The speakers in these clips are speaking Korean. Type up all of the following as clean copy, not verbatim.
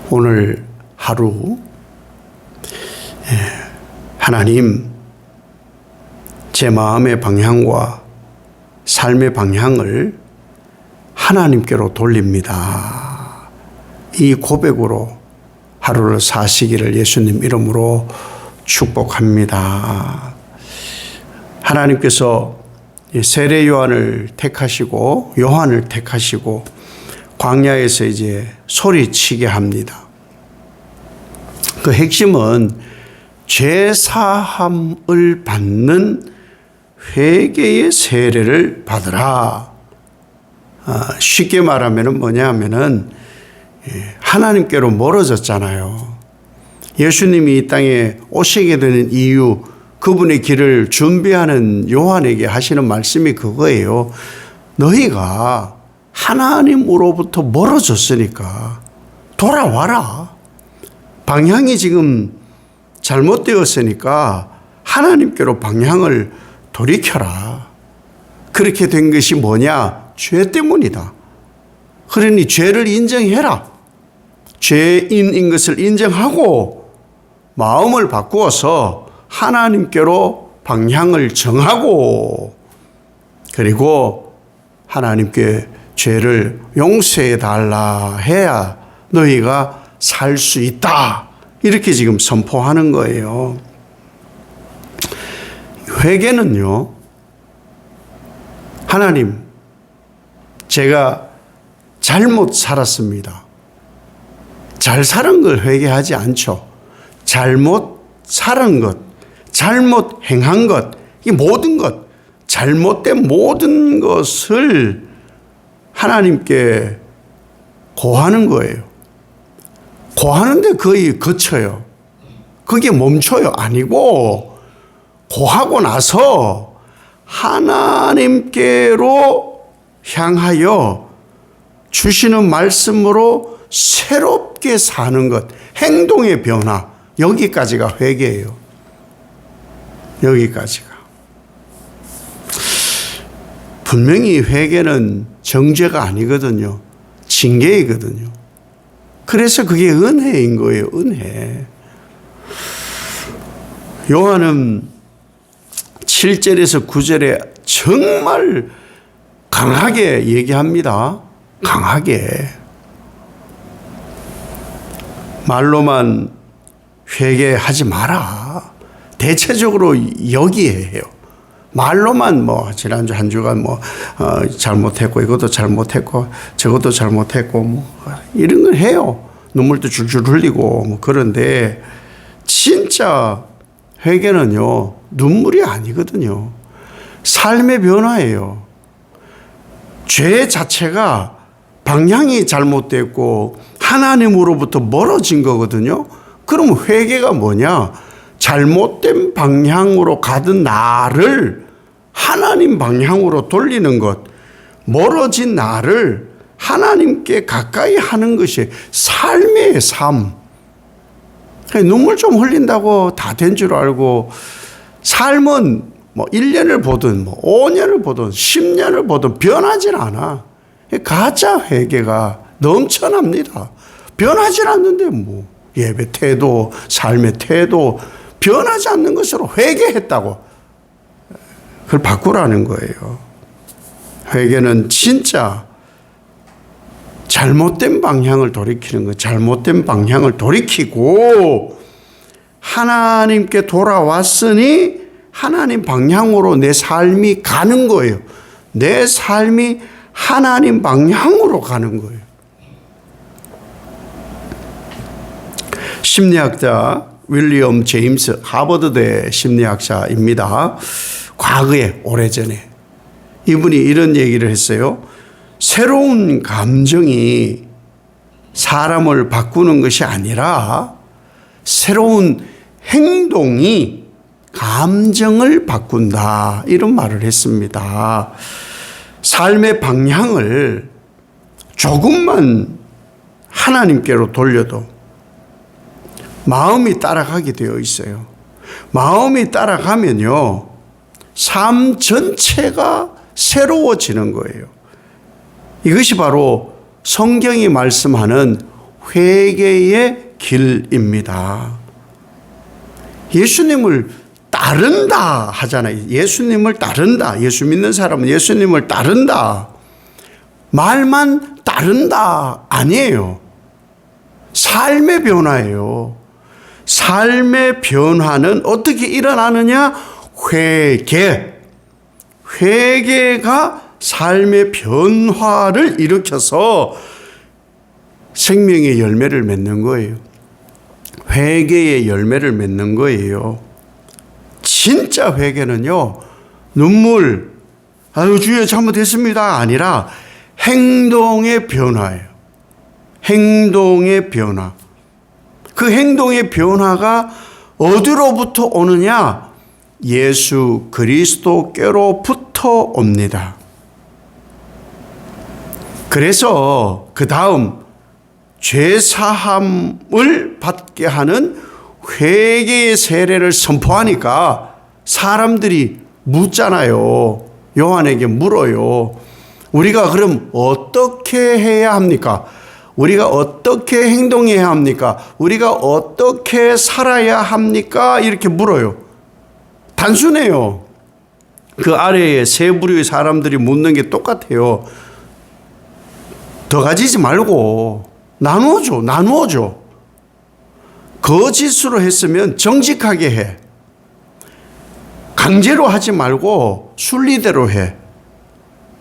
오늘 하루 하나님, 제 마음의 방향과 삶의 방향을 하나님께로 돌립니다. 이 고백으로 하루를 사시기를 예수님 이름으로 축복합니다. 하나님께서 세례 요한을 택하시고 광야에서 이제 소리치게 합니다. 그 핵심은 죄 사함을 받는 회개의 세례를 받으라. 쉽게 말하면 뭐냐 하면은 하나님께로 멀어졌잖아요. 예수님이 이 땅에 오시게 되는 이유, 그분의 길을 준비하는 요한에게 하시는 말씀이 그거예요. 너희가 하나님으로부터 멀어졌으니까 돌아와라. 방향이 지금 잘못되었으니까 하나님께로 방향을 돌이켜라. 그렇게 된 것이 뭐냐? 죄 때문이다. 그러니 죄를 인정해라. 죄인인 것을 인정하고 마음을 바꾸어서 하나님께로 방향을 정하고, 그리고 하나님께 죄를 용서해 달라 해야 너희가 살 수 있다. 이렇게 지금 선포하는 거예요. 회개는요, 하나님, 제가 잘못 살았습니다. 잘 살은 걸 회개하지 않죠. 잘못 살은 것, 잘못 행한 것, 이 모든 것, 잘못된 모든 것을 하나님께 고하는 거예요. 고하는데 거의 거쳐요. 그게 멈춰요. 아니고 고하고 나서 하나님께로 향하여 주시는 말씀으로 새롭게 사는 것, 행동의 변화, 여기까지가 회개예요. 여기까지가. 분명히 회개는 정죄가 아니거든요. 징계이거든요. 그래서 그게 은혜인 거예요. 은혜. 요한은 7절에서 9절에 정말 강하게 얘기합니다. 강하게. 말로만 회개하지 마라. 대체적으로 여기에 해요. 말로만 지난주 한 주간 잘못했고 이것도 잘못했고 저것도 잘못했고 이런 걸 해요. 눈물도 줄줄 흘리고 그런데 진짜 회개는요, 눈물이 아니거든요. 삶의 변화예요. 죄 자체가 방향이 잘못됐고 하나님으로부터 멀어진 거거든요. 그럼 회개가 뭐냐? 잘못된 방향으로 가던 나를 하나님 방향으로 돌리는 것, 멀어진 나를 하나님께 가까이 하는 것이 삶의 삶. 눈물 좀 흘린다고 다 된 줄 알고, 삶은 1년을 보든 5년을 보든 10년을 보든 변하질 않아. 가짜 회개가 넘쳐납니다. 변하질 않는데 예배 태도, 삶의 태도 변하지 않는 것으로 회개했다고 그걸 바꾸라는 거예요. 회개는 진짜 잘못된 방향을 돌이키는 거예요. 잘못된 방향을 돌이키고 하나님께 돌아왔으니 하나님 방향으로 내 삶이 가는 거예요. 내 삶이 하나님 방향으로 가는 거예요. 심리학자 윌리엄 제임스, 하버드대 심리학자입니다. 과거에, 오래전에 이분이 이런 얘기를 했어요. 새로운 감정이 사람을 바꾸는 것이 아니라 새로운 행동이 감정을 바꾼다, 이런 말을 했습니다. 삶의 방향을 조금만 하나님께로 돌려도 마음이 따라가게 되어 있어요. 마음이 따라가면요, 삶 전체가 새로워지는 거예요. 이것이 바로 성경이 말씀하는 회개의 길입니다. 예수님을 따른다 하잖아요. 예수님을 따른다. 예수 믿는 사람은 예수님을 따른다. 말만 따른다 아니에요. 삶의 변화예요. 삶의 변화는 어떻게 일어나느냐? 회개가 삶의 변화를 일으켜서 생명의 열매를 맺는 거예요. 회개의 열매를 맺는 거예요. 진짜 회개는요, 눈물, 아유, 주여 잘못했습니다. 아니라 행동의 변화예요. 행동의 변화. 그 행동의 변화가 어디로부터 오느냐? 예수 그리스도께로부터 옵니다. 그래서 그 다음 죄사함을 받게 하는 회개의 세례를 선포하니까 사람들이 묻잖아요. 요한에게 물어요. 우리가 그럼 어떻게 해야 합니까? 우리가 어떻게 행동해야 합니까? 우리가 어떻게 살아야 합니까? 이렇게 물어요. 단순해요. 그 아래에 세 부류의 사람들이 묻는 게 똑같아요. 더 가지지 말고 나누어줘. 거짓으로 했으면 정직하게 해. 강제로 하지 말고 순리대로 해.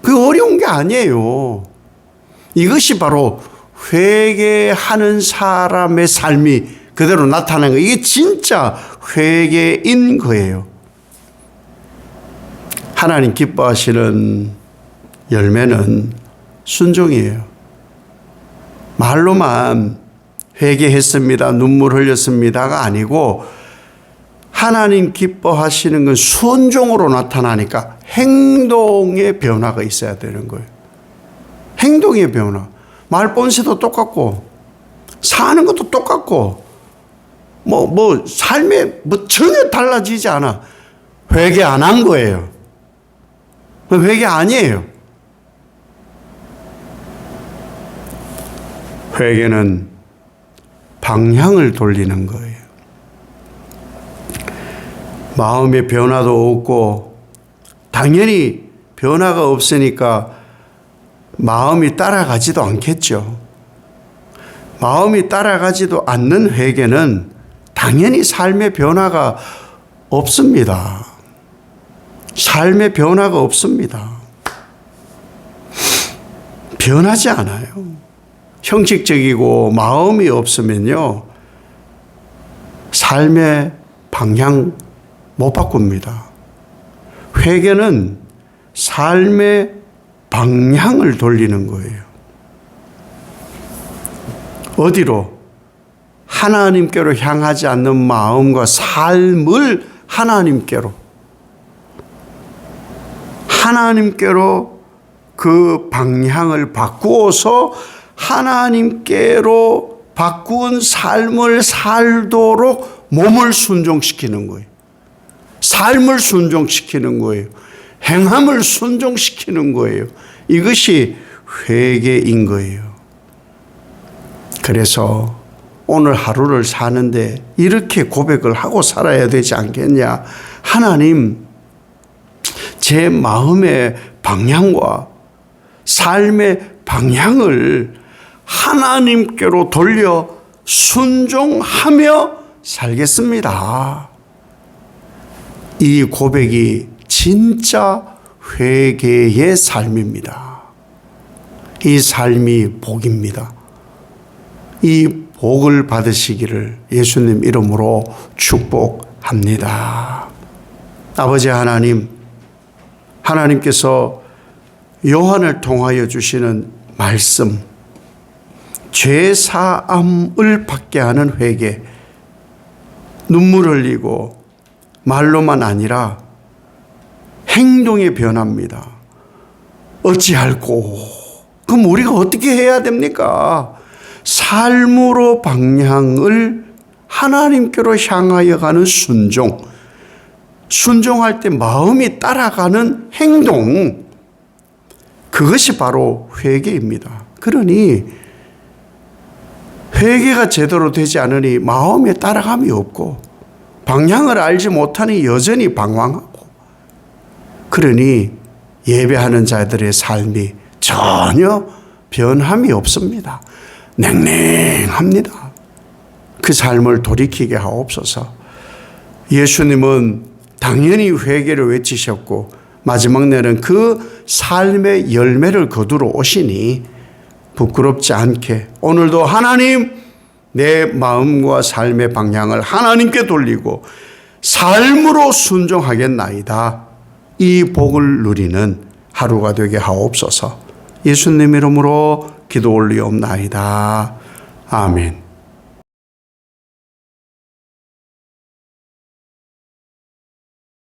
그게 어려운 게 아니에요. 이것이 바로 회개하는 사람의 삶이 그대로 나타나는 거예요. 이게 진짜 회개인 거예요. 하나님 기뻐하시는 열매는 순종이에요. 말로만 회개했습니다, 눈물 흘렸습니다가 아니고 하나님 기뻐하시는 건 순종으로 나타나니까 행동의 변화가 있어야 되는 거예요. 행동의 변화. 말본새도 똑같고 사는 것도 똑같고 삶에 전혀 달라지지 않아. 회개 안 한 거예요. 회개 아니에요. 회개는 방향을 돌리는 거예요. 마음의 변화도 없고 당연히 변화가 없으니까 마음이 따라가지도 않겠죠. 마음이 따라가지도 않는 회개는 당연히 삶의 변화가 없습니다. 삶의 변화가 없습니다. 변하지 않아요. 형식적이고 마음이 없으면요, 삶의 방향 못 바꿉니다. 회개는 삶의 방향을 돌리는 거예요. 어디로? 하나님께로 향하지 않는 마음과 삶을 하나님께로 그 방향을 바꾸어서 하나님께로 바꾼 삶을 살도록 몸을 순종시키는 거예요. 삶을 순종시키는 거예요. 행함을 순종시키는 거예요. 이것이 회개인 거예요. 그래서 오늘 하루를 사는데 이렇게 고백을 하고 살아야 되지 않겠냐. 하나님, 제 마음의 방향과 삶의 방향을 하나님께로 돌려 순종하며 살겠습니다. 이 고백이 진짜 회개의 삶입니다. 이 삶이 복입니다. 이 복을 받으시기를 예수님 이름으로 축복합니다. 아버지 하나님, 하나님께서 요한을 통하여 주시는 말씀, 죄사함을 받게 하는 회개, 눈물 흘리고 말로만 아니라 행동의 변화입니다. 어찌할꼬? 그럼 우리가 어떻게 해야 됩니까? 삶으로 방향을 하나님께로 향하여 가는 순종, 순종할 때 마음이 따라가는 행동, 그것이 바로 회개입니다. 그러니 회개가 제대로 되지 않으니 마음에 따라감이 없고 방향을 알지 못하니 여전히 방황하고, 그러니 예배하는 자들의 삶이 전혀 변함이 없습니다. 냉랭합니다. 그 삶을 돌이키게 하옵소서. 예수님은 당연히 회개를 외치셨고 마지막 날은 그 삶의 열매를 거두러 오시니 부끄럽지 않게 오늘도 하나님, 내 마음과 삶의 방향을 하나님께 돌리고 삶으로 순종하겠나이다, 이 복을 누리는 하루가 되게 하옵소서. 예수님 이름으로 기도 올리옵나이다. 아멘.